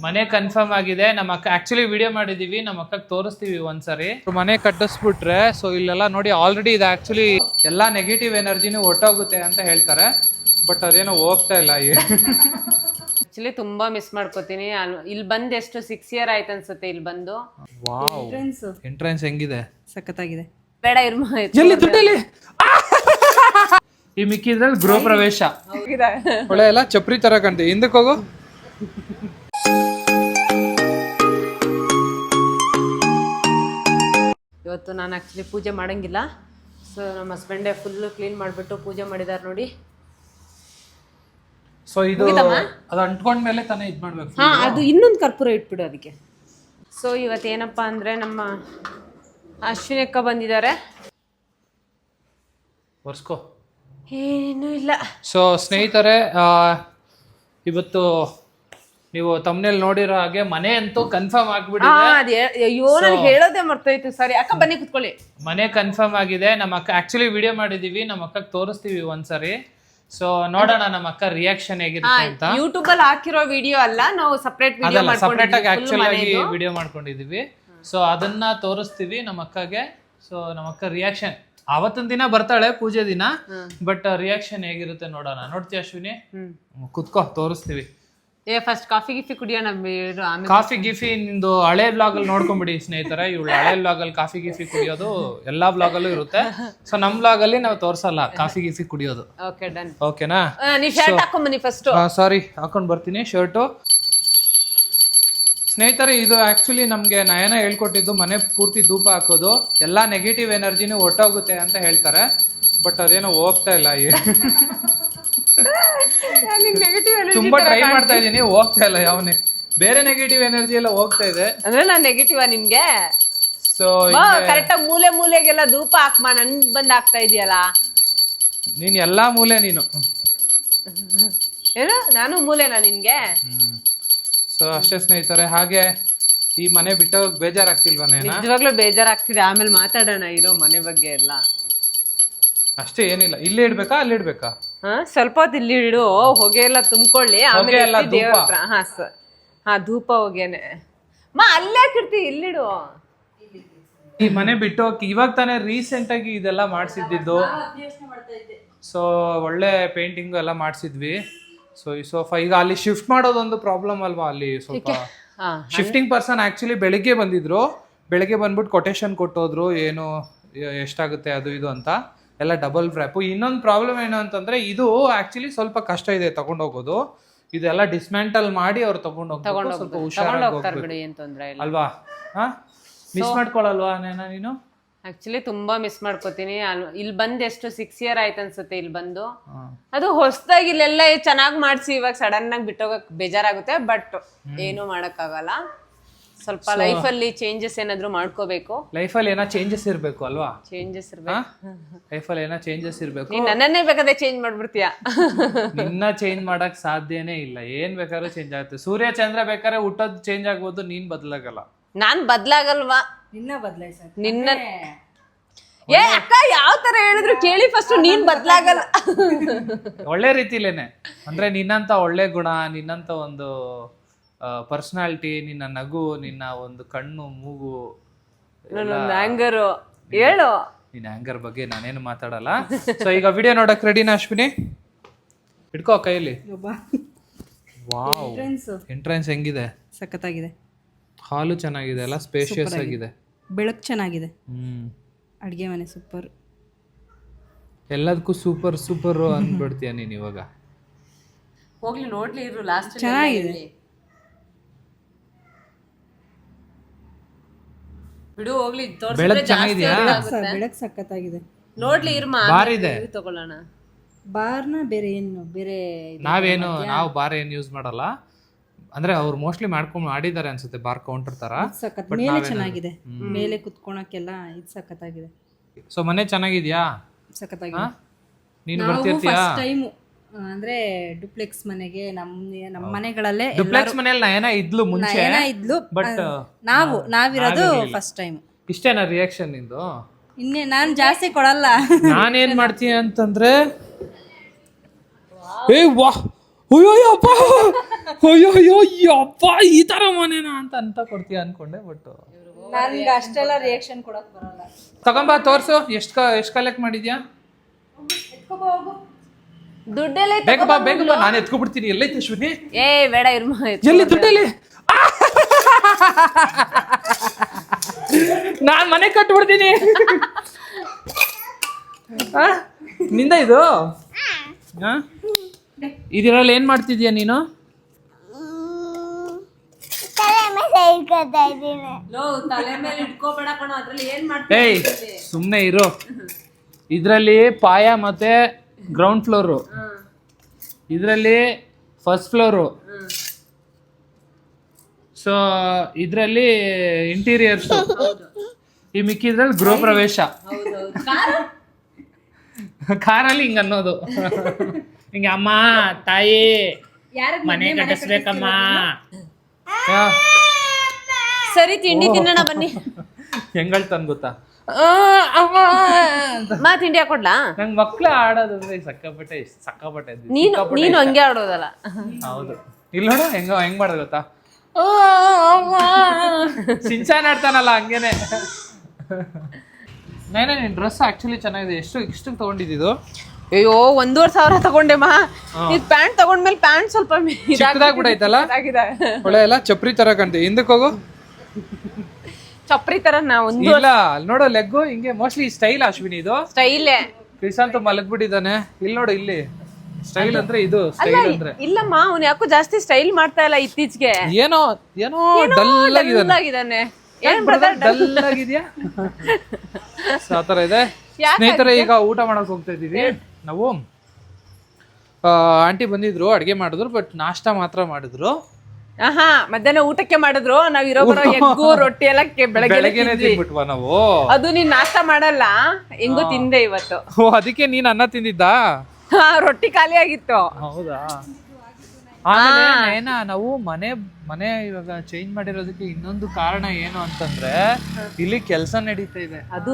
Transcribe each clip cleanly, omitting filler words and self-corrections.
ಮನೆ ಕನ್ಫರ್ಮ್ ಆಗಿದೆ. ನಮ್ಮ ಅಕ್ಕ ಆಕ್ಚುಲಿ ವಿಡಿಯೋ ಮಾಡಿದೀವಿ, ನಮ್ಮ ಅಕ್ಕಗೆ ತೋರಿಸ್ತೀವಿ ಒಂದ್ಸರಿ. ಮನೆ ಕಟ್ಟಿಸ್ಬಿಟ್ರೆ ಸೊ ಇಲ್ಲೆಲ್ಲ ನೋಡಿ ಆಲ್ರೆಡಿ ಇದು ಆಕ್ಚುಲಿ ಎಲ್ಲಾ ನೆಗೆಟಿವ್ ಎನರ್ಜಿನೂ ಹೊಟ್ಟೋಗುತ್ತೆ ಅಂತ ಹೇಳ್ತಾರೆ. ಬಟ್ ಅದೇನೋ ಹೋಗ್ತಾ ಇಲ್ಲ. ಆಕ್ಚುಲಿ ತುಂಬಾ ಮಿಸ್ ಮಾಡ್ಕೋತೀನಿ. ಇಲ್ಲಿ ಬಂದು ಎಷ್ಟು 6 years ಆಯ್ತು ಅನ್ಸುತ್ತೆ ಇಲ್ಲಿ ಬಂದು. ವಾವ್, ಎಂಟ್ರೆನ್ಸ್ ಹೆಂಗಿದೆ? ಸಖತ್ತಾಗಿದೆ. ಬೇಡ ಎಲ್ಲಿ ದುಡ್ಡಲ್ಲಿ ಈ ಮಿಕ್ಕಿದ್ರಲ್ಲಿ ಗೃಹ ಪ್ರವೇಶ ಒಳ್ಳೆ ಎಲ್ಲ ಚಪ್ರಿ ತರ ಕಾಣ್ತೀವಿ. ಹಿಂದಕ್ಕೆ ಹೋಗು. ಇವತ್ತು ನಾನು ಆಕ್ಚುಲಿ ಪೂಜೆ ಮಾಡಂಗಿಲ್ಲ. ಸೊ ನಮ್ಮ ಹಸ್ಬೆಂಡೇ ಫುಲ್ ಕ್ಲೀನ್ ಮಾಡಿಬಿಟ್ಟು ಪೂಜೆ ಮಾಡಿದಾರೆ ನೋಡಿ. ಸೊ ಇದು ಅದು ಅಂಟ್ಕೊಂಡ್ಮೇಲೆ ತಾನೇ ಇದು ಮಾಡ್ಬೇಕು. ಹಾ, ಅದು ಇನ್ನೊಂದು ಕರ್ಪೂರ ಇಟ್ಬಿಡು ಅದಕ್ಕೆ. ಸೊ ಇವತ್ತೇನಪ್ಪ ಅಂದರೆ ನಮ್ಮ ಅಶ್ವಿನಿ ಅಕ್ಕ ಬಂದಿದ್ದಾರೆ. ಒರ್ಸ್ಕೋ. ಏನೂ ಇಲ್ಲ. ಸೊ ಸ್ನೇಹಿತರೆ, ಇವತ್ತು ನೀವು ತಮ್ಮನೇಲಿ ನೋಡಿರೋ ಹಾಗೆ ಮನೆ ಅಂತೂ ಕನ್ಫರ್ಮ್ ಆಗ್ಬಿಟ್ಟಿದೆ. ಅಯ್ಯೋ ನಾನು ಹೇಳೋದೇ ಮರ್ತೋಯ್ತು, ಸಾರಿ. ಅಕ್ಕ ಬನ್ನಿ ಕುತ್ಕೊಳ್ಳಿ. ಮನೆ ಕನ್ಫರ್ಮ್ ಆಗಿದೆ. ನಮ್ಮ ಅಕ್ಕ ಆಕ್ಚುಲಿ ವಿಡಿಯೋ ಮಾಡಿದೀವಿ, ನಮ್ಮ ಅಕ್ಕಗೆ ತೋರಿಸ್ತೀವಿ ಒಂದ್ಸರಿ. ಸೊ ನೋಡೋಣ ನಮ್ಮ ಅಕ್ಕ ರಿಯಾಕ್ಷನ್ ಹೇಗಿರುತ್ತೆ ಅಂತ. ಯೂಟ್ಯೂಬ್ ಅಲ್ಲಿ ಹಾಕಿರೋ ವಿಡಿಯೋ ಅಲ್ಲ, ನಾವು ಸಪರೇಟ್ ವಿಡಿಯೋ ಸಪರೇಟ್ ಆಗಿ ಆಕ್ಚುಲ್ ಆಗಿ ವಿಡಿಯೋ ಮಾಡ್ಕೊಂಡಿದೀವಿ. ಸೊ ಅದನ್ನ ತೋರಿಸ್ತೀವಿ ನಮ್ಮ ಅಕ್ಕಗೆ. ಸೊ ನಮ್ಮ ಅಕ್ಕ ರಿಯಾಕ್ಷನ್ ಅವತ್ತಿನ ದಿನ ಬರ್ತಾಳೆ ಪೂಜೆ ದಿನ, ಬಟ್ ರಿಯಾಕ್ಷನ್ ಹೇಗಿರುತ್ತೆ ನೋಡೋಣ. ನೋಡ್ತೀಯ ಅಶ್ವಿನಿ? ಕುತ್ಕೋ, ತೋರಿಸ್ತೀವಿ. ಫಸ್ಟ್ ಕಾಫಿ ಗಿಫಿ ಕುಡಿಯೋಣ. ಕಾಫಿ ಗಿಫಿ ನಿಂದು ಹಳೆ ಬ್ಲಾಗ್ ಅಲ್ಲಿ ನೋಡ್ಕೊಂಡ್ಬಿಡಿ ಸ್ನೇಹಿತರೆ. ಇವಳು ಹಳೆ ಬ್ಲಾಗ್ ಅಲ್ಲಿ ಕಾಫಿ ಗಿಫಿ ಕುಡಿಯೋದು ಎಲ್ಲಾ ಬ್ಲಾಗ್ ಅಲ್ಲೂ ಇರುತ್ತೆ. ಸೊ ನಮ್ ಬ್ಲಾಗ್ ಅಲ್ಲಿ ನಾವು ತೋರ್ಸಲ್ಲ ಕಾಫಿ ಗಿಫಿ ಕುಡಿಯೋದು. Okay, done. ಓಕೆನಾ? ನೀವು ಶರ್ಟ್ ಹಾಕೊಂಡ್ ಬನ್ನಿ ಫಸ್ಟ್. ಸಾರಿ, ಹಾಕೊಂಡ್ ಬರ್ತೀನಿ ಶರ್ಟು. ಸ್ನೇಹಿತರೆ, ಇದು ಆಕ್ಚುಲಿ ನಮ್ಗೆ ನಯನ ಹೇಳ್ಕೊಟ್ಟಿದ್ದು. ಮನೆ ಪೂರ್ತಿ ಧೂಪ ಹಾಕೋದು ಎಲ್ಲಾ ನೆಗೆಟಿವ್ ಎನರ್ಜಿನೂ ಹೊಟ್ಟೋಗುತ್ತೆ ಅಂತ ಹೇಳ್ತಾರೆ. ಬಟ್ ಅದೇನೋ ಹೋಗ್ತಾ ಇಲ್ಲ. ತುಂಬಾ ಟ್ರೈ ಮಾಡ್ತಾ ಇದೀನಿ, ಹೋಗ್ತಾ ಇಲ್ಲ. ಯಾವನೇ ಬೇರೆ ನೆಗೆಟಿವ್ ಎನರ್ಜಿ ಎಲ್ಲ ಹೋಗ್ತಾ ಇದೆ. ಅಂದ್ರೆ ನಾನ್ ನೆಗೆಟಿವ್ ನಿಮ್ಗೆ? ಸೊ ಕರೆಕ್ಟ್ ಆಗಿ ಮೂಲೆಗೆಲ್ಲ ಧೂಪ ಹಾಕ್ಮಾ. ನನ್ ಬಂದ್ ಆಗ್ತಾ ಇದೆಯಲ್ಲ. ನೀನ್ ಎಲ್ಲಾ ಮೂಲೆ ನೀನು. ಏನು ನಾನು ಮೂಲೆನಾ ನಿನ್ಗೆ? ಸೊ ಅಷ್ಟೇ ಸ್ನೇಹಿತರೆ. ಹಾಗೆ ಈ ಮನೆ ಬಿಟ್ಟು ಬೇಜಾರಾಗ್ತಿಲ್ವಾ? ನಿಜವಾಗ್ಲೂ ಬೇಜಾರಾಗ್ತಿದೆ. ಆಮೇಲೆ ಮಾತಾಡೋಣ ಇರೋ ಮನೆ ಬಗ್ಗೆ ಎಲ್ಲ. ಅಷ್ಟೇ, ಏನಿಲ್ಲ. ಇಲ್ಲೇ ಇಡ್ಬೇಕಾ ಅಲ್ಲಿ ಇಡ್ಬೇಕಾ? ಸ್ವಲ್ಪ ಹೊತ್ತು ಇಲ್ಲಿ ಇಡು, ಹೊಗೆ ಎಲ್ಲ ತುಂಬ್ಕೊಳ್ಳಿ. ಆಮೇಲೆ ದೇವ್ರ ಹತ್ರ. ಹಾ, ಧೂಪ ಹೊಗೆನೆ ಅಲ್ಲೇ ಹಾಕಿರ್ತಿ, ಇಲ್ಲಿಡು. ಈ ಮನೆ ಬಿಟ್ಟು ಇವಾಗ ತಾನೇ ರೀಸೆಂಟ್ ಆಗಿ ಇದೆಲ್ಲ ಮಾಡ್ಸಿದ್ದು. ಸೊ ಒಳ್ಳೆ ಪೇಂಟಿಂಗ್ ಎಲ್ಲ ಮಾಡ್ಸಿದ್ವಿ. ಸೊ ಈ ಸೋಫಾ ಈಗ ಅಲ್ಲಿ ಶಿಫ್ಟ್ ಮಾಡೋದೊಂದು ಪ್ರಾಬ್ಲಮ್ ಅಲ್ವಾ? ಅಲ್ಲಿ ಸ್ವಲ್ಪ ಶಿಫ್ಟಿಂಗ್ ಪರ್ಸನ್ ಆಕ್ಚುಲಿ ಬೆಳಿಗ್ಗೆ ಬಂದಿದ್ರು. ಬೆಳಿಗ್ಗೆ ಬಂದ್ಬಿಟ್ಟು ಕೊಟೇಶನ್ ಕೊಟ್ಟೋದ್ರು, ಏನು ಎಷ್ಟಾಗುತ್ತೆ ಅದು ಇದು ಅಂತ ಎಲ್ಲ ಡಬಲ್ ವ್ರ್ಯಾಪು. ಇನ್ನೊಂದು ಪ್ರಾಬ್ಲಮ್ ಏನು ಅಂತಂದ್ರೆ, ಇದು ಆಕ್ಚುಲಿ ಸ್ವಲ್ಪ ಕಷ್ಟ ಇದೆ ತಗೊಂಡೋಗೋದು. ಇದೆಲ್ಲ ಡಿಸ್ಮ್ಯಾಂಟಲ್ ಮಾಡಿ ಅವ್ರು ತಗೊಂಡೋಗ್ತಾರೆ. ಸ್ವಲ್ಪ ಹುಷಾರಾಗಿ ಅಲ್ವಾ? ಮಿಸ್ ಮಾಡ್ಕೊಳಲ್ವಾ ನೀನು? ಆಕ್ಚುಲಿ ತುಂಬಾ ಮಿಸ್ ಮಾಡ್ಕೋತೀನಿ. ಇಲ್ಲಿ ಬಂದು ಎಷ್ಟು 6 years ಆಯ್ತು ಅನ್ಸುತ್ತೆ ಇಲ್ಲಿ ಬಂದು. ಅದು ಹೊಸದಾಗಿ ಇಲ್ಲೆಲ್ಲ ಚೆನ್ನಾಗಿ ಮಾಡ್ಸಿ ಇವಾಗ ಸಡನ್ ಆಗಿ ಬಿಟ್ಟೋಗಕ್ ಬೇಜಾರಾಗುತ್ತೆ. ಬಟ್ ಏನು ಮಾಡಕ್ ಆಗಲ್ಲ. ಸ್ವಲ್ಪ ಲೈಫಲ್ಲಿ ಚೇಂಜಸ್ ಏನಾದ್ರು ಮಾಡ್ಕೋಬೇಕು. ಲೈಫಲ್ಲಿ ಏನೋ ಚೇಂಜಸ್ ಇರ್ಬೇಕು ಅಲ್ವಾ? ಚೇಂಜಸ್ ಇರ್ಬೇಕು. ಲೈಫಲ್ಲಿ ಏನೋ ಚೇಂಜಸ್ ಇರ್ಬೇಕು. ನೀನ್ ನನ್ನನ್ನೇ ಬೇಕಾದ್ರೆ ಚೇಂಜ್ ಮಾಡ್ಬಿಡ್ತೀಯ. ನಿನ್ನ ಚೇಂಜ್ ಮಾಡಕ್ ಸಾಧ್ಯನೇ ಇಲ್ಲ. ಏನ್ ಬೇಕಾದ್ರೂ ಚೇಂಜ್ ಆಗುತ್ತೆ. ಸೂರ್ಯ ಚಂದ್ರ ಬೇಕಾದ್ರೆ ಹುಟ್ಟೋದು ಚೇಂಜ್ ಆಗ್ಬೋದು, ನೀನ್ ಬದಲಾಗಲ್ಲ. ನಾನ್ ಬದ್ಲಾಗಲ್ವಾ? ನಿನ್ನ ಅಕ್ಕ ಯಾವ ತರ ಹೇಳಿದ್ರು ಕೇಳಿ ಫಸ್ಟ್. ನೀನ್ ಬದ್ಲಾಗಲ್ಲ. ಒಳ್ಳೆ ರೀತಿಲೇನೆ ಅಂದ್ರೆ ನಿನ್ನಂತ ಒಳ್ಳೆ ಗುಣ, ನಿನ್ನಂತ ಒಂದು ಪರ್ಸನಾಲಿಟಿ, ನಿನ್ನ ನಗು, ನಿನ್ನ ಒಂದು ಕಣ್ಣು ಮೂಗು, ಆಂಗರ್ ಹೇಳು. ನಿನ್ನ ಆಂಗರ್ ಬಗ್ಗೆ ನಾನೇನು ಮಾತಾಡಲ್ಲ. ಸೊ ಈಗ ವಿಡಿಯೋ ನೋಡಕ್ ರೆಡಿನಾ ಅಶ್ವಿನಿ? ಇಟ್ಕೋ ಕೈಯಲ್ಲಿ. ವಾವ್, ಎಂಟ್ರೆನ್ಸ್ ಹೆಂಗಿದೆ? ಸಖತ್ತಾಗಿದೆ. ಹಾಲು ಚೆನ್ನಾಗಿದೆ ಅಲ್ಲ, ಸ್ಪೇಷಿಯಸ್ ಆಗಿದೆ. ಬೆಳಕು ಚೆನ್ನಾಗಿದೆ. ಅಡುಗೆ ಮನೆ ಸೂಪರ್. ಎಲ್ಲದಕ್ಕೂ ಸೂಪರ್ ಸೂಪರ್ ಅಂದ್ಬಿಡ್ತೀಯ ನೀನು ಇವಾಗ. ಹೋಗ್ಲಿ ನೋಡ್ಲಿ ಇರು, ಲಾಸ್ಟ್ ಚೆನ್ನಾಗಿದೆ. ಬಿಡು ಹೋಗ್ಲಿ. ಬೆಳಕು ಚೆನ್ನಾಗಿದೆಯಾ? ಬೆಳಕು ಸಖತ್ತಾಗಿದೆ. ನೋಡ್ಲಿ ಇರ್ಮಾ, ಬಾರ್ ಇದೆ ತಗೊಳ್ಳೋಣ. ಬಾರ್ನ ಬೇರೆ ಏನು ಬೇರೆ ನಾವು ಬಾರ್ ಏನು ಯೂಸ್ ಮಾಡಲ್ಲ. ಅಂದ್ರೆ ಅವ್ರು ಮೋಸ್ಟ್ಲಿ ಮಾಡಿದ್ದಾರೆ ಅನ್ಸುತ್ತೆ, ಬಾರ್ ಕೌಂಟರ್ ತರ. ಸಖತ್ ಮೇಲೆ ಚೆನ್ನಾಗಿದೆ. ಮೇಲೆ ಕುತ್ಕೊಳಕ್ಕೆಲ್ಲ ಇದು ಸಖತ್ತಾಗಿದೆ. ಸೊ ಮನೆ ಚೆನ್ನಾಗಿದ್ಯಾ? ಸಖತ್ತಾಗಿದೆ. ನೀನು ಬರ್ತಿರ್ತೀಯಾ? ಫಸ್ಟ್ ಟೈಮ್ ಅಂದ್ರೆ ಡುಪ್ಲೆಕ್ಸ್ ಮನೆಗೆ ನಮ್ಮ ಮನೆಗಳಲ್ಲೇ. ಡುಪ್ಲೆಕ್ಸ್ ಮನೆಯಲ್ಲಿ ನಯನ ಇದ್ಲು ಮುಂಚೆ, ಬಟ್ ನಾವಿರೋದು ಫಸ್ಟ್ ಟೈಮ್. ಇಷ್ಟೇನಾ ರಿಯಾಕ್ಷನ್ ನಿಂದು? ಇನ್ನೇ ನಾನು ಜಾಸ್ತಿ ಕೊಡಲ್ಲ. ನಾನೇನ್ ಮಾಡ್ತೀನಿ ಅಂತಂದ್ರೆ, ಏ ವಾಹ್ ಅಯ್ಯೋಯ್ಯಪ್ಪ ಅಯ್ಯೋಯ್ಯಪ್ಪ ಈ ತರ ಮನೇನಾ ಅಂತ ಕೊಡ್ತೀಯ ಅನ್ಕೊಂಡೆ. ಬಟ್ ನನ್ಗೆ ಅಷ್ಟೆಲ್ಲ ರಿಯಾಕ್ಷನ್ ಕೊಡಕ್ ಬರಲ್ಲ. ತಗೊಂಬಾ ತೋರ್ಸು. ಎಷ್ಟು ಕಲೆಕ್ಟ್ ಮಾಡಿದ್ಯಾ? ದುಡ್ಡೆಲ್ಲ ಬೇಗ ಬಾ ನಾನು ಎತ್ಕೊಬಿಡ್ತೀನಿ. ಎಲ್ಲೈತೆ ಅಶ್ವಿನಿ? ಏ ಬೇಡ ಎಲ್ಲಿ ದುಡ್ಡಲ್ಲಿ? ನಾನ್ ಮನೆ ಕಟ್ಬಿಡ್ತೀನಿ. ನಿಂದ ಇದು ಇದ್ರಲ್ಲಿ ಏನ್ ಮಾಡ್ತಿದ್ಯಾ ನೀನು? ತಲೆ ಮೇಲೆ ಇಟ್ಕೋಬೇಡ ಕಣೋ, ಅದ್ರಲ್ಲಿ ಏನ್ ಏಯ್ ಸುಮ್ನೆ ಇರು. ಇದ್ರಲ್ಲಿ ಪಾಯ ಮತ್ತೆ ಗ್ರೌಂಡ್ ಫ್ಲೋರು, ಇದರಲ್ಲಿ ಫಸ್ಟ್ ಫ್ಲೋರು, ಸೊ ಇದರಲ್ಲಿ ಇಂಟೀರಿಯರ್ಸ್, ಈ ಮಿಕ್ಕಿದ್ರಲ್ಲಿ ಗೃಹ ಪ್ರವೇಶ. ಕಾರಲ್ಲಿ ಹಿಂಗ ಅನ್ನೋದು, ಹಿಂಗೆ ಅಮ್ಮ ತಾಯಿ ಮನೆ ಕಟ್ಟಿಸ್ಬೇಕಮ್ಮ. ಸರಿ ತಿಂಡಿ ತಿನ್ನೋಣ ಬನ್ನಿ. ಹೆಂಗಳ್ತಾನ ಗೊತ್ತಾ? ತಿಂಡಿ ಹಾಕೊಡ್ಲಾ? ನಂಗೆ ಮಕ್ಳು ಆಡೋದಂದ್ರೆ ಸಕ್ಕಾಪಟ್ಟೆ ನೀನು ಹಂಗೆ ಆಡೋದಲ್ಲ. ಹೌದು. ಇಲ್ಲಿ ನೋಡು ಹೆಂಗ್ ಮಾಡೋದು ಗೊತ್ತಾ? ಸಿಂಚಾನ್ ಆಡ್ತಾನಲ್ಲ ಹಂಗೇನೆ. ನಿನ್ ಡ್ರೆಸ್ ಆಕ್ಚುಲಿ ಚೆನ್ನಾಗಿದೆ. ಎಷ್ಟು ತಗೊಂಡಿದ್ದು? ಅಯ್ಯೋ 1,500 ತಗೊಂಡೆಮ್ಮ. ಇದು ಪ್ಯಾಂಟ್ ತಗೊಂಡ್ಮೇಲೆ ಪ್ಯಾಂಟ್ ಸ್ವಲ್ಪ ಚಿಕ್ಕದಾಗ್ಬಿಟ್ಟೈತಲ್ಲ, ಒಳ್ಳೆ ಎಲ್ಲ ಚಪ್ರಿ ತರ ಕಾಣ್ತೀವಿ. ಹಿಂದಕ್ಕೆ ಹೋಗು. ಚಪ್ರಿ ತರ ಇಲ್ಲ ನೋಡು ಲೆಗ್ಗು ಹಿಂಗೆ. ಮೋಸ್ಟ್ಲಿ ಸ್ಟೈಲ್ ಅಶ್ವಿನಿ ಇದು. ಸ್ಟೈಲೇ. ಕ್ರಿಸಾಂತ್ ಮಲಗ್ಬಿಟ್ಟಿದ್ದಾನೆ. ಇಲ್ಲಿ ನೋಡು, ಇಲ್ಲಿ ಸ್ಟೈಲ್ ಅಂದ್ರೆ ಇದು ಸ್ಟೈಲ್ ಅಂದ್ರೆ. ಇಲ್ಲಮ್ಮ, ಅವ್ನು ಯಾಕೋ ಜಾಸ್ತಿ ಸ್ಟೈಲ್ ಮಾಡ್ತಾ ಇಲ್ಲ ಇತ್ತೀಚೆಗೆ. ಏನೋ ಡಲ್ ಆಗಿದ್ದಾನೆ. ಡಲ್ ಆಗಿದ್ಯಾ? ಆತರ ಇದೆ. ಸ್ನೇಹಿತರೆ, ಈಗ ಊಟ ಮಾಡಕ್ ಹೋಗ್ತಾ ಇದೀವಿ ನಾವು. ಆಂಟಿ ಬಂದಿದ್ರು, ಅಡ್ಗೆ ಮಾಡಿದ್ರು, ಬಟ್ ನಾಷ್ಟಾ ಮಾತ್ರ ಮಾಡಿದ್ರು. ಮಧ್ಯಾಹ್ನ ಊಟಕ್ಕೆ ಮಾಡಿದ್ರು. ನಾವ್ ಇರೋ ಬರೋ ಎಗ್ಗು ರೊಟ್ಟಿ ಎಲ್ಲ ಬೆಳಗ್ಗೆನೆ ತಿನ್ಬಿಟ್ವಾ ನಾವು. ಅದು ನೀನ್ ನಾಷ್ಟ ಮಾಡಲ್ಲ, ಹೆಂಗೋ ತಿಂದೆ ಇವತ್ತು. ಅದಕ್ಕೆ ನೀನ್ ಅನ್ನ ತಿಂದಿದ್ದಾ? ರೊಟ್ಟಿ ಖಾಲಿ ಆಗಿತ್ತು. ಹೌದಾ? ಆಮೇಲೆ ನಾವು ಮನೆ ಇವಾಗ ಚೇಂಜ್ ಮಾಡಿರೋದಕ್ಕೆ ಇನ್ನೊಂದು ಕಾರಣ ಏನು ಅಂತಂದ್ರೆ, ಇಲ್ಲಿ ಕೆಲಸ ನಡೀತಾ ಇದೆ. ಅದು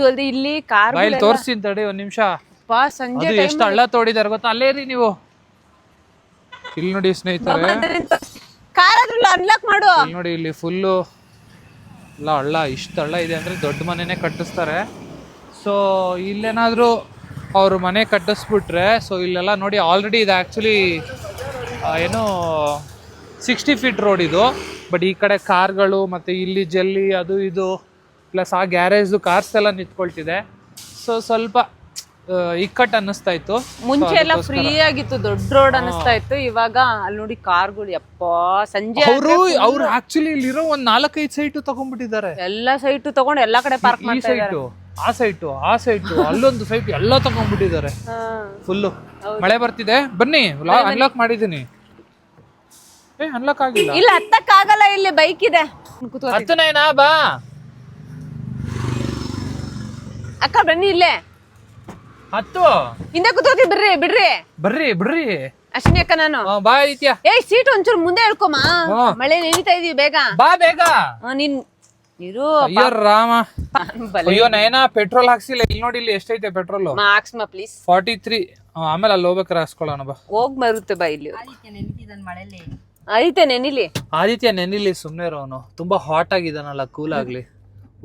ಅಲ್ದೆ ಇಲ್ಲಿ ಕಾರ್ ತೋರಿಸ್ತೀನಿ ತಡಿ ಒಂದ್ ನಿಮಿಷ. ಸಂಜೆ ಎಷ್ಟು ಹಳ್ಳ ತೋಡಿದಾರೆ ಗೊತ್ತಾ? ಅಲ್ಲೇ ರೀ ನೀವು. ಇಲ್ಲಿ ನೋಡಿ ಸ್ನೇಹಿತರೆ, ಕಾರ್ ಅನ್ಲಾಕ್ ಮಾಡು. ಇಲ್ಲಿ ನೋಡಿ, ಇಲ್ಲಿ ಫುಲ್ಲು ಎಲ್ಲ ಹಳ್ಳ. ಇಷ್ಟು ಹಳ್ಳ ಇದೆ ಅಂದ್ರೆ ದೊಡ್ಡ ಮನೆನೇ ಕಟ್ಟಿಸ್ತಾರೆ. ಸೊ ಇಲ್ಲೇನಾದ್ರೂ ಅವ್ರು ಮನೆ ಕಟ್ಟಿಸ್ಬಿಟ್ರೆ, ಸೊ ಇಲ್ಲೆಲ್ಲ ನೋಡಿ ಆಲ್ರೆಡಿ ಇದು ಆ್ಯಕ್ಚುಲಿ ಏನು 60 ಫೀಟ್ ರೋಡ್ ಇದು. ಬಟ್ ಈ ಕಡೆ ಕಾರ್ಗಳು ಮತ್ತು ಇಲ್ಲಿ ಜಲ್ಲಿ ಅದು ಇದು ಪ್ಲಸ್ ಆ ಗ್ಯಾರೇಜ್ದು ಕಾರ್ಸ್ ಎಲ್ಲ ನಿಂತ್ಕೊಳ್ತಿದೆ. ಸೊ ಸ್ವಲ್ಪ ಇಕ್ಕಟ್ಟು ಅನ್ನಿಸ್ತಾ ಇತ್ತು. ಮುಂಚೆ ಎಲ್ಲ ಫ್ರೀ ಆಗಿತ್ತು, ದೊಡ್ಡ ರೋಡ್ ಅನ್ನಿಸ್ತಾ ಇತ್ತು. ಇವಾಗ ಅಲ್ಲಿ ನೋಡಿ ಕಾರ್ಗಳು, ಯಪ್ಪ ಸಂಜೆ ಅವ್ರು ಆಕ್ಚುಲಿ ಇಲ್ಲಿರೋ ಒಂದ್ 4-5 ಸೈಟು ತಗೊಂಡ್ಬಿಟ್ಟಿದ್ದಾರೆ. ಎಲ್ಲಾ ಸೈಟು ತಗೊಂಡು ಎಲ್ಲಾ ಕಡೆ ಪಾರ್ಕ್ ಮಾಡ್ತಾ ಇದ್ದಾರೆ. ಆ ಸೈಟು ಅಲ್ಲೊಂದು ಸೈಟ್ ಎಲ್ಲ ತಗೊಂಡ್ಬಿಟ್ಟಿದ್ದಾರೆ ಫುಲ್ಲು. ಮಳೆ ಬರ್ತಿದೆ, ಬನ್ನಿ. ಅನ್ಲಾಕ್ ಮಾಡಿದೀನಿ. ಅನ್ಲಾಕ್ ಆಗಿಲ್ಲ. ಇಲ್ಲ ಹತ್ತಕ್ಕಾಗಲ್ಲ, ಇಲ್ಲಿ ಬೈಕ್ ಇದೆ. ಹತ್ತನೇನಾ? ಬಾ ಅಕ್ಕ ಬನ್ನಿ, ಇಲ್ಲೇ ಹತ್ತು. ಹಿಂದೆ ಕೂತ್ಕೋತಿ. ಬರ್ರಿ ಅಶ್ವಿನಿ ಅಕ್ಕ ನಾನು. ಬಾ ಐತ್ಯಾ. ಸೀಟ್ ಒಂಚೂರು ಮುಂದೆ ಹೇಳ್ಕೊಮ್ಮ, ಮಳೆ ನೆನೀತಾ ಇದೀವಿ. ಬೇಗ ಬೇಗ ನೀನ್ ಇರು. ಅಯ್ಯೋ ರಾಮ, ಅಯ್ಯೋ ನಯನ ಪೆಟ್ರೋಲ್ ಹಾಕ್ಸಿಲ್ಲ. ಇಲ್ಲಿ ನೋಡಿ, ಇಲ್ಲಿ ಎಷ್ಟೈತೆ ಪೆಟ್ರೋಲ್? ಹಾಕ್ಸ್ಮ ಪ್ಲೀಸ್. 43. ಆಮೇಲೆ ಅಲ್ಲಿ ಹೋಗ್ಬೇಕಾರೆ ಹಾಕ್ಸ್ಕೊಳ್ಳೋಣ. ಬಾ ಹೋಗ್ ಬರುತ್ತೆ. ಬಾ ಇಲ್ಲಿ ಆದಿತ್ಯ ನೆನಿಲಿ. ಆದಿತ್ಯ ನೆನಿಲಿ, ಸುಮ್ನೆ ಅವನು ತುಂಬಾ ಹಾಟ್ ಆಗಿದಾನಲ್ಲ, ಕೂಲ್ ಆಗ್ಲಿ.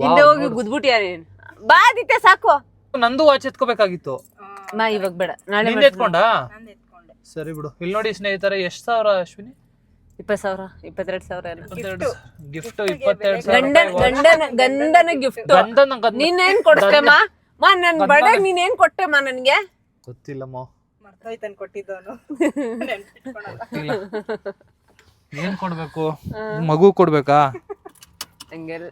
ಹಿಂದೆ ಹೋಗಿ ಗುದ್ಬಿಟ್ಟಿಯ ನೀನ್. ಬಾ ಆದಿತ್ಯ, ಸಾಕು. ನಂದು ವಾಚ್ ಎತ್ಕೋಬೇಕಾಗಿತ್ತು. ಇವಾಗ ಬೇಡ, ನಾಳೆ ಎತ್ಕೊಂಡ. ಸರಿ ಬಿಡು. ಇಲ್ಲಿ ನೋಡಿ ಸ್ನೇಹಿತರೆ, ಎಷ್ಟು ಸಾವಿರ ಅಶ್ವಿನಿ? 20,000 22,000 ಗಿಫ್ಟ್. 22,000 ಗಂಡನ ಗಿಫ್ಟ್. ನೀನೇನ್ ಕೊಡ್ತೇಮ್ಮ? ನನ್ ಬಡ ನೀನೇನ್ ಕೊಟ್ಟೆಮ್ಮ ನನ್ಗೆ? ಗೊತ್ತಿಲ್ಲಮ್ಮ. ಕೊಟ್ಟಿದ್ದವನು ಏನ್ ಕೊಡ್ಬೇಕು? ಮಗು ಕೊಡ್ಬೇಕಾ? ಹಂಗೆಲ್ಲ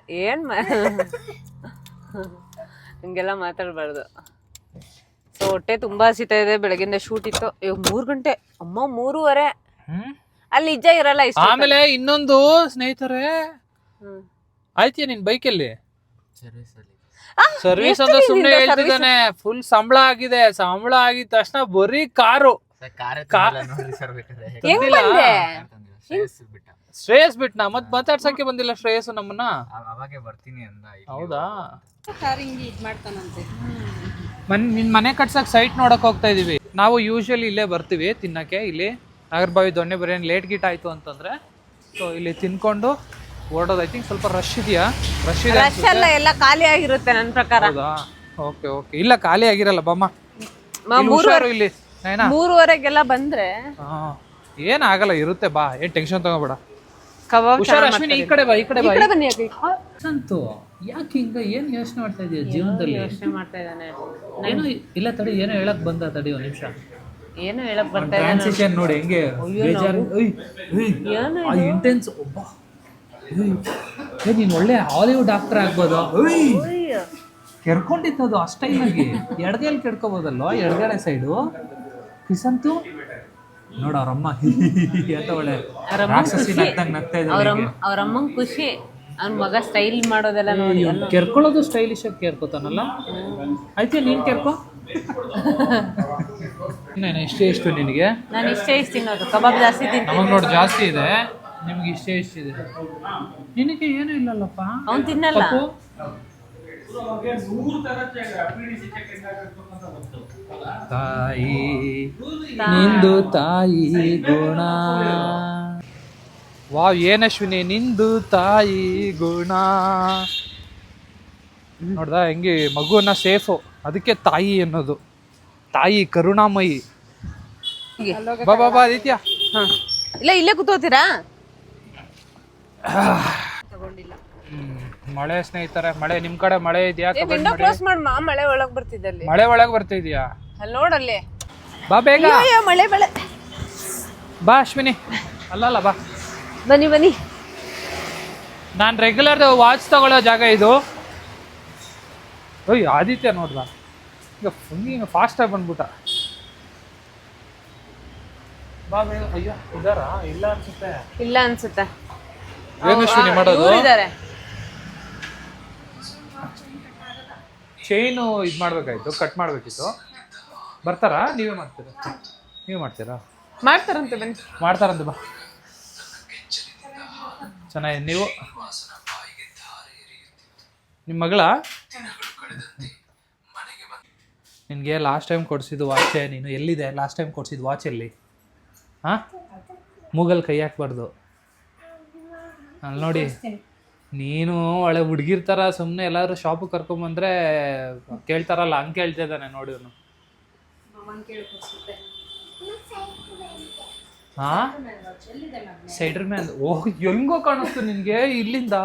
ಹಂಗೆಲ್ಲ ಮಾತಾಡ್ಬಾರ್ದು. ಸೊ ಹೊಟ್ಟೆ ತುಂಬಾ ಹಸಿತಾ ಇದೆ. ಬೆಳಗಿಂದ ಶೂಟ್ ಇತ್ತು. 3 ಗಂಟೆ ಅಮ್ಮ, 3:30. ಅಲ್ಲಿ ನಿಜ ಇರಲ್ಲ. ಆಮೇಲೆ ಇನ್ನೊಂದು ಸ್ನೇಹಿತರೆ, ಆಯ್ತು ನಿನ್ ಬೈಕಲ್ಲಿ ಸರ್ವಿಸ್ ಅಂತ ಸುಮ್ನೆ ಹೇಳ್ತಿದ್ದಾನೆ. ಫುಲ್ ಸಂಬಳ ಆಗಿದೆ. ಸಂಬಳ ಆಗಿದ ತಕ್ಷಣ ಬರೀ ಕಾರು. ಶ್ರೇಯಸ್ ಬಿಟ್ನಾ? ಮತ್ ಮಾತಾಡ್ಸಕ್ಕೆ ಬಂದಿಲ್ಲ ಶ್ರೇಯಸ್ ನಮ್ಮನ್ನ. ಹೌದಾ? ನಿನ್ ಮನೆ ಕಟ್ಸಕ್ ಸೈಟ್ ನೋಡಕ್ ಹೋಗ್ತಾ ಇದೀವಿ. ನಾವು ಯೂಶ್ವಲಿ ಇಲ್ಲೇ ಬರ್ತೀವಿ ತಿನ್ನಕ್ಕೆ. ಇಲ್ಲಿ ನಾಗರಬಾವಿ ದೊಣ್ಣೆ ಬಿರಿಯಾನಿ ಲೇಟ್ ಗೀಟ್ ಆಯಿತು ಅಂತಂದರೆ ಸೊ ಇಲ್ಲಿ ತಿನ್ಕೊಂಡು ಓಡೋದು. ಐ ಥಿಂಕ್ ಸ್ವಲ್ಪ ರಶ್ ಇದೆಯಾ? ರಶ್ ಇದೆ ರಶ್ ಎಲ್ಲ ಎಲ್ಲ ಖಾಲಿ ಆಗಿರುತ್ತೆ ನನ್ನ ಪ್ರಕಾರ. ಹೌದಾ? Okay okay. ಇಲ್ಲ ಖಾಲಿ ಆಗಿರಲ್ಲ ಬಮ್ಮ. ಇಲ್ಲಿ ನೈನಾ 3:30ಗೆಲ್ಲ ಬಂದ್ರೆ ಏನಾಗಲ್ಲ, ಇರುತ್ತೆ ಬಾ, ಏನ್ ಟೆನ್ಷನ್ ತಗೋಬೇಡ. ಕಬಾಬ್ ಹುಷಾರ್ ಅಶ್ವಿನಿ, ಈ ಕಡೆ ಬಾ, ಈ ಕಡೆ ಬಾ. ಬನ್ನಿ. ಸಂತು ಯಾಕೆ ಹಿಂಗ ಏನ್ ಯೋಚನೆ ಮಾಡ್ತಾ ಇದೀಯ ಜೀವನದಲ್ಲಿ? ಯೋಚನೆ ಮಾಡ್ತಾ ಇದ್ದಾನೆ. ಏನೋ ಇಲ್ಲ ತಡಿ, ಏನೋ ಹೇಳಕ್ ಬಂದ, ತಡಿ ಒಂದ್ ನಿಮಿಷ. ಏನು ಹೇಳಕ್ ಬರ್ತಾ ಇದ್ದಾನೆ ಟ್ರಾನ್ಸಿಷನ್ ನೋಡಿ ಹೆಂಗೆ ಬೇಜಾರು. ಇಂಟೆನ್ಸ್. ಒಬ್ಬ ನೀನ್ ಒಳ್ಳೆ ಹಾಲಿವುಡ್ ಆಕ್ಟರ್ ಆಗ್ಬೋದು. ಕೆರ್ಕೊಂಡಿತ್ತದು ಅಷ್ಟೈಲಾಗಿ ಎಡಗೈಲಿ ಕೆಡ್ಕೋಬೋದಲ್ವ, ಎಡಗಡೆ ಸೈಡು. ಕಿಸಂತು ನೋಡ ಅವ್ರಮ್ಮ ಅಂತ ಒಳ್ಳೆ ರಾಕ್ಷಸಿ ನಗ್ತಾ ಇದ್ದಾರೆ. ಅವ್ರಮ್ಮಂಗ್ ಖುಷಿ, ಅವ್ನ ಮಗ ಸ್ಟೈಲ್ ಮಾಡೋದೆಲ್ಲ ನೋಡಿ. ಕೆರ್ಕೊಳ್ಳೋದು ಸ್ಟೈಲಿಶ್ ಆಗಿ ಕೆರ್ಕೋತಾನಲ್ಲ. ಆಯ್ತು ನೀನ್ ಕೆರ್ಕೋ. ಎಷ್ಟು ನಿನಗೆ? ನಾನು ಇಷ್ಟೇ ತಿನ್ನೋದು, ಕಬಾಬ್ ಜಾಸ್ತಿ ತಿಂತೀನಿ. ನಮಗ್ ನೋಡಿ ಜಾಸ್ತಿ ಇದೆ, ನಿಮ್ಗೆ ಇಷ್ಟೇ ಇದೆ. ನಿನಗೆ ಏನು ಇಲ್ಲಲ್ಲಪ್ಪ. ಅವ್ನು ತಿನ್ನಲ್ಲ. ತಾಯಿ ನಿಂದು ತಾಯಿ ಗುಣ. ವಾವ್, ಏನಶ್ವಿನಿ ನಿಂದು ತಾಯಿ ಗುಣ. ನೋಡ್ದ ಹೆಂಗೆ ಮಗುವನ್ನ ಸೇಫು, ಅದಕ್ಕೆ ತಾಯಿ ಅನ್ನೋದು. ತಾಯಿ ಕರುಣಾಮಯಿ. ಬಾ ಬಾ ಬಾ ಆದಿತ್ಯ. ಇಲ್ಲ ಇಲ್ಲೇ ಕೂತೋತೀರಾ? ಮಳೆ ಸ್ನೇಹಿತರೆ, ಮಳೆ ನಿಮ್ ಕಡೆ ಮಳೆ ಇದೆಯಾ? ವಿಂಡೋ ಕ್ಲೋಸ್ ಮಾಡಿ ಮಳೆ ಒಳಗ್ ಬರ್ತಿದ್ದಲ್ಲಿ. ಮಳೆ ಒಳಗ್ ಬರ್ತಿದ್ಯಾ? ಅಲ್ಲಿ ನೋಡಲ್ಲಿ. ಬಾ ಬೇಗ. ಮಳೆ ಮಳೆ. ಬಾ ಅಶ್ವಿನಿ. ಅಲ್ಲಲ್ಲ ಬಾ. ಬನ್ನಿ ಬನ್ನಿ. ನಾನು ರೆಗ್ಯುಲರ್ ವಾಚ್ ತಗೊಳ್ಳೋ ಜಾಗ ಇದು. ಓಯ್ ಆದಿತ್ಯ ನೋಡ್ದ ಈಗ ಹಿಂಗೆ ಫಾಸ್ಟಾಗಿ ಬಂದ್ಬಿಟ್ಟ. ಬಾ ಬೇಗ. ಅಯ್ಯೋ ಇದಾರಾ? ಇಲ್ಲ ಅನ್ಸುತ್ತೆ. ಇಲ್ಲ ಅನ್ಸುತ್ತೆ. ಏನು ಅಶ್ವಿನಿ ಮಾಡೋದು? ಇದ್ದಾರೆ. ಚೈನು ಇದು ಮಾಡ್ಬೇಕಾಯ್ತು, ಕಟ್ ಮಾಡ್ಬೇಕಿತ್ತು. ಬರ್ತಾರಾ? ನೀವೇ ಮಾಡ್ತೀರಾ? ಮಾಡ್ತಾರಂತೆ ಬನ್ನಿ. ಮಾಡ್ತಾರಂತೆ ಬಾ. ಚೆನ್ನಾಗಿ. ನೀವು ನಿಮ್ಮ ಮಗಳ ನಿನಗೆ ಲಾಸ್ಟ್ ಟೈಮ್ ಕೊಡಿಸಿದ್ದು ವಾಚೆ ನೀನು ಎಲ್ಲಿದೆ? ಲಾಸ್ಟ್ ಟೈಮ್ ಕೊಡಿಸಿದ್ದು ವಾಚ್ ಎಲ್ಲಿ? ಹಾಂ, ಮೂಗಲ್ಲಿ ಕೈ ಹಾಕ್ಬಾರ್ದು. ಅಲ್ಲಿ ನೋಡಿ, ನೀನು ಒಳ್ಳೆ ಹುಡುಗಿರ್ ಥರ ಸುಮ್ಮನೆ ಎಲ್ಲಾದ್ರೂ ಶಾಪಿಗೆ ಕರ್ಕೊಂಬಂದ್ರೆ ಕೇಳ್ತಾರಲ್ಲ, ಹಂಗೆ ಕೇಳ್ತಾ ಇದ್ದಾನೆ ನೋಡಿ ಅವನು. ಹಾಂ, ಸ್ಪೈಡರ್ ಮ್ಯಾನ್. ಓಹ್, ಹೆಂಗೋ ಕಾಣಿಸ್ತು ನಿನಗೆ ಇಲ್ಲಿಂದ?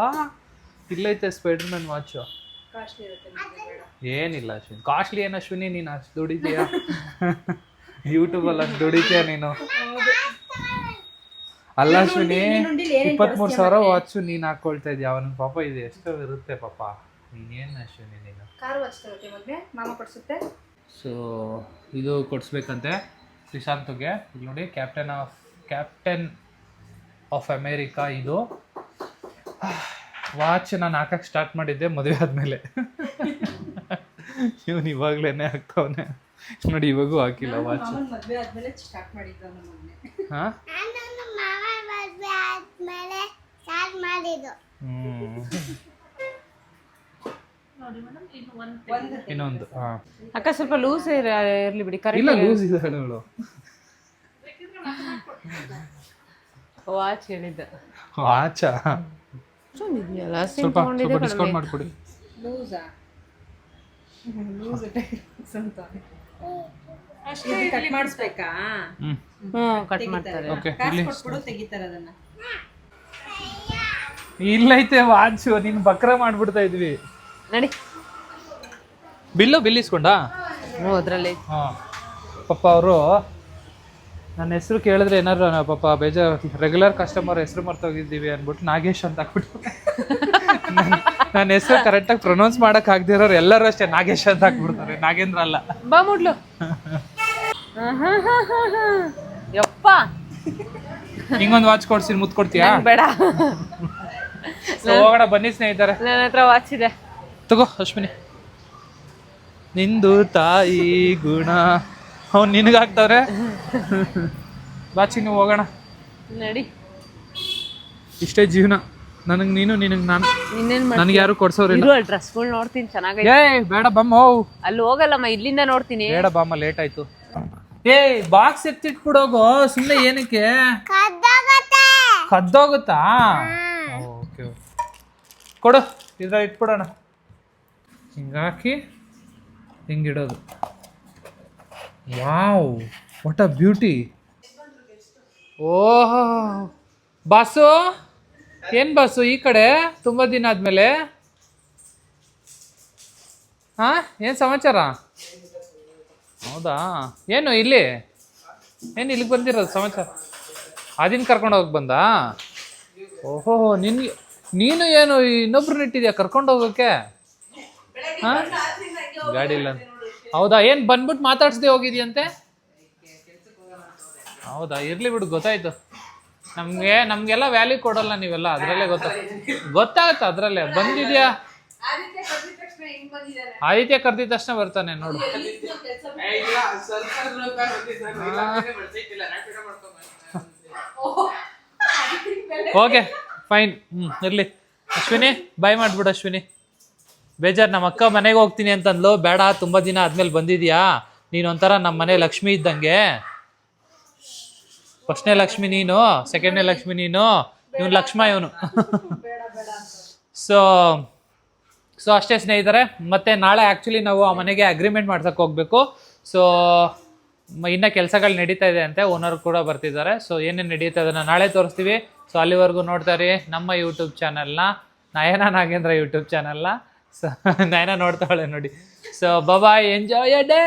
ಇಲ್ಲೈತೆ ಸ್ಪೈಡರ್ ಮ್ಯಾನ್ ವಾಚು. ಏನಿಲ್ಲ ಅಶ್ವಿನಿ, ಕಾಸ್ಟ್ಲಿ ಏನು ಅಶ್ವಿನಿ? ನೀನು ಅಷ್ಟು ದುಡಿತೀಯ ಯೂಟ್ಯೂಬಲ್ಲಿ, ಅಷ್ಟು ದುಡಿತೀಯ ನೀನು. ಅಲ್ಲ ಅಶ್ವಿನಿ, 23,000 ವಾಚು ನೀನು ಹಾಕೊಳ್ತಾ ಇದೀಯ. ಅವನಿಗೆ ಪಾಪ ಇದು ಎಷ್ಟೋ ಇರುತ್ತೆ ಪಾಪ. ನೀನೇನು ಅಶ್ವಿನಿ ನೀನು? ಸೊ ಇದು ಕೊಡಿಸ್ಬೇಕಂತೆ ಶ್ರೀಶಾಂತ್ಗೆ. ಇಲ್ಲಿ ನೋಡಿ, ಕ್ಯಾಪ್ಟನ್ ಆಫ್ ಅಮೇರಿಕಾ ಇದು ವಾಚ್. ನಾನು ಹಾಕಕ್ಕೆ ಸ್ಟಾರ್ಟ್ ಮಾಡಿದ್ದೆ ಮದುವೆ ಆದಮೇಲೆ. ಇವನು ಇವಾಗಲೇ ಹಾಕ್ತವನೆ ನೋಡಿ, ಇವಾಗೂ ಹಾಕಿಲ್ಲ ವಾಚ್. ಹಾಂ, ಇನ್ನೊಂದು. ಹಾಂ ಅಕ್ಕ ಸ್ವಲ್ಪ ಲೂಸ್ ಇರ್ಲಿ ಬಿಡಿ. ಇಲ್ಲ, ಲೂಸ್ ಇದೆ ಹೇಳು. ವಾಚ್ ಹೇಳಿದ್ದ. ವಾಚಾ? ಇದೆಯಲ್ಲ, ಸ್ವಲ್ಪ ಡಿಸ್ಕೌಂಟ್ ಮಾಡಿಕೊಡಿ. ಕಟ್ ಮಾಡಿಸ್ಬೇಕಾ? ಕಟ್ ಮಾಡ್ತಾರೆ. ಓಕೆ, ತೆಗಿತಾರೆ ಅದನ್ನ. ಇಲ್ಲೈತೆ ವಾಚು, ನೀನು ಬಕ್ರ ಮಾಡ್ಬಿಡ್ತಾ ಇದ್ವಿ. ನಡಿ. ಬಿಲ್ ಇಸ್ಕೊಂಡಾ? ಅದ್ರಲ್ಲಿ. ಹಾಂ, ಪಾಪ ಅವರು ನನ್ನ ಹೆಸರು ಕೇಳಿದ್ರೆ ಏನಾರು ಪಾಪ ಬೇಜಾರು. ರೆಗ್ಯುಲರ್ ಕಸ್ಟಮರ್ ಹೆಸರು ಮರ್ತೋಗಿದ್ದೀವಿ ಅಂದ್ಬಿಟ್ಟು ನಾಗೇಶ್ ಅಂತ ಹಾಕ್ಬಿಟ್ಟು ನನ್ನ ಹೆಸರು ಕರೆಕ್ಟಾಗಿ ಪ್ರೊನೌನ್ಸ್ ಮಾಡಕ್ ಆಗದಿರೋರು ಎಲ್ಲರೂ ಅಷ್ಟೇ ನಾಗೇಶ್ ಅಂತ ಹಾಕ್ಬಿಡ್ತಾರೆ, ನಾಗೇಂದ್ರ ಅಲ್ಲ. ಬಾ ಮುಡ್ಲು. ಯಪ್ಪ, ಹಿಂಗೊಂದು ವಾಚ್ ಕೊಡ್ಸಿನಿ, ಮುತ್ತು ಕೊಡ್ತೀಯಾ? ಬೇಡ, ಹೋಗೋಣ ಬನ್ನಿ ಸ್ನೇಹಿತರೆ. ನನ್ನ ಹತ್ರ ವಾಚ್ ಇದೆ, ತಗೋ ಅಶ್ವಿನಿ. ನಿಂದು ತಾಯಿ ಗುಣ. ಅವ್ನು ನಿನಗಾಗ್ತವ್ರೆ. ಬಾಚಿ, ನೀವು ಹೋಗೋಣ. ನಡಿ. ಇಷ್ಟೇ ಜೀವನ, ನನಗೆ ನೀನು, ನಿನಗೆ ನಾನು. ಇನ್ನೇನ್ ನನಗೆ ಯಾರು ಕೊಡ್ಸೋರಿಲ್ಲ. ಡ್ರೆಸ್ಗಳು ನೋಡ್ತೀನಿ, ಚೆನ್ನಾಗೈತೆ. ಏಯ್ ಬೇಡ ಬಮ್ಮ. ಅಲ್ಲಿ ಹೋಗಲ್ಲಮ್ಮ, ಇಲ್ಲಿಂದ ನೋಡ್ತೀನಿ. ಬೇಡ ಬಾಮ್ಮ, ಲೇಟ್ ಆಯ್ತು. ಬಾಕ್ಸ್ ಎತ್ತಿಟ್ಬಿಡೋಗು ಸುಮ್ಮನೆ ಏನಕ್ಕೆ ಕದ್ದೋಗುತ್ತಾ ಓಕೆ ಕೊಡು ಇದ್ರಲ್ಲಿ ಇಟ್ಬಿಡೋಣ ಹಿಂಗಾಕಿ ಹಿಂಗಿಡೋದು wow what a beauty oh boss ಏನು ಬಾಸು ಈ ಕಡೆ ತುಂಬ ದಿನ ಆದಮೇಲೆ ಹಾಂ ಏನು ಸಮಾಚಾರ ಹೌದಾ ಏನು ಇಲ್ಲಿ ಏನು ಇಲ್ಲಿಗೆ ಬಂದಿರೋದು ಸಮಾಚಾರ ಅದಿನ ಕರ್ಕೊಂಡು ಹೋಗಿ ಬಂದಾ ಓಹೋ ನಿನ್ಗೆ ನೀನು ಏನು ಇನ್ನೊಬ್ರು ಇಟ್ಟಿದ್ಯಾ ಕರ್ಕೊಂಡು ಹೋಗೋಕ್ಕೆ ಹಾಂ ಗಾಡಿ ಇಲ್ಲ ಹೌದಾ ಏನು ಬಂದ್ಬಿಟ್ಟು ಮಾತಾಡ್ಸ್ದೆ ಹೋಗಿದ್ಯಂತೆ ಹೌದಾ ಇರ್ಲಿ ಬಿಡು ಗೊತ್ತಾಯ್ತು ನಮ್ಗೆಲ್ಲ ವ್ಯಾಲ್ಯೂ ಕೊಡಲ್ಲ ನೀವೆಲ್ಲ ಅದರಲ್ಲೇ ಗೊತ್ತಾಗುತ್ತೆ ಅದರಲ್ಲೇ ಬಂದಿದ್ಯಾ ಆದಿತ್ಯ ಕರ್ದಿದ ತಕ್ಷಣ ಬರ್ತಾನೆ ನೋಡು ಓಕೆ ಫೈನ್ ಇರ್ಲಿ ಅಶ್ವಿನಿ ಬಾಯ್ ಮಾಡ್ಬಿಡು ಅಶ್ವಿನಿ ಬೇಜಾರು ನಮ್ಮ ಅಕ್ಕ ಮನೆಗೆ ಹೋಗ್ತೀನಿ ಅಂತಂದ್ಲು ಬೇಡ ತುಂಬ ದಿನ ಆದ್ಮೇಲೆ ಬಂದಿದ್ಯಾ ನೀನು ಒಂಥರ ನಮ್ಮ ಮನೆ ಲಕ್ಷ್ಮಿ ಇದ್ದಂಗೆ ಫಸ್ಟ್ನೇ ಲಕ್ಷ್ಮಿ ನೀನು ಸೆಕೆಂಡ್ನೇ ಲಕ್ಷ್ಮಿ ನೀನು ಇವನು ಲಕ್ಷ್ಮ ಇವನು ಸೊ ಅಷ್ಟೇ ಸ್ನೇಹಿತರೆ ಮತ್ತೆ ನಾಳೆ ಆ್ಯಕ್ಚುಲಿ ನಾವು ಆ ಮನೆಗೆ ಅಗ್ರಿಮೆಂಟ್ ಮಾಡ್ಸಕ್ಕೆ ಹೋಗಬೇಕು ಸೊ ಇನ್ನೂ ಕೆಲಸಗಳು ನಡೀತಾ ಇದೆ ಅಂತೆ ಓನರ್ ಕೂಡ ಬರ್ತಿದ್ದಾರೆ ಸೊ ಏನೇನು ನಡೀತಾ ಅದನ್ನು ನಾಳೆ ತೋರಿಸ್ತೀವಿ ಸೊ ಅಲ್ಲಿವರೆಗೂ ನೋಡ್ತಾ ಇರಿ ನಮ್ಮ ಯೂಟ್ಯೂಬ್ ಚಾನಲ್ನ ನಯನ ನಾಗೇಂದ್ರ ಯೂಟ್ಯೂಬ್ ಚಾನಲ್ನ ಸೊ ನಯನ ನೋಡ್ತಾಳೆ ನೋಡಿ so bye enjoy a day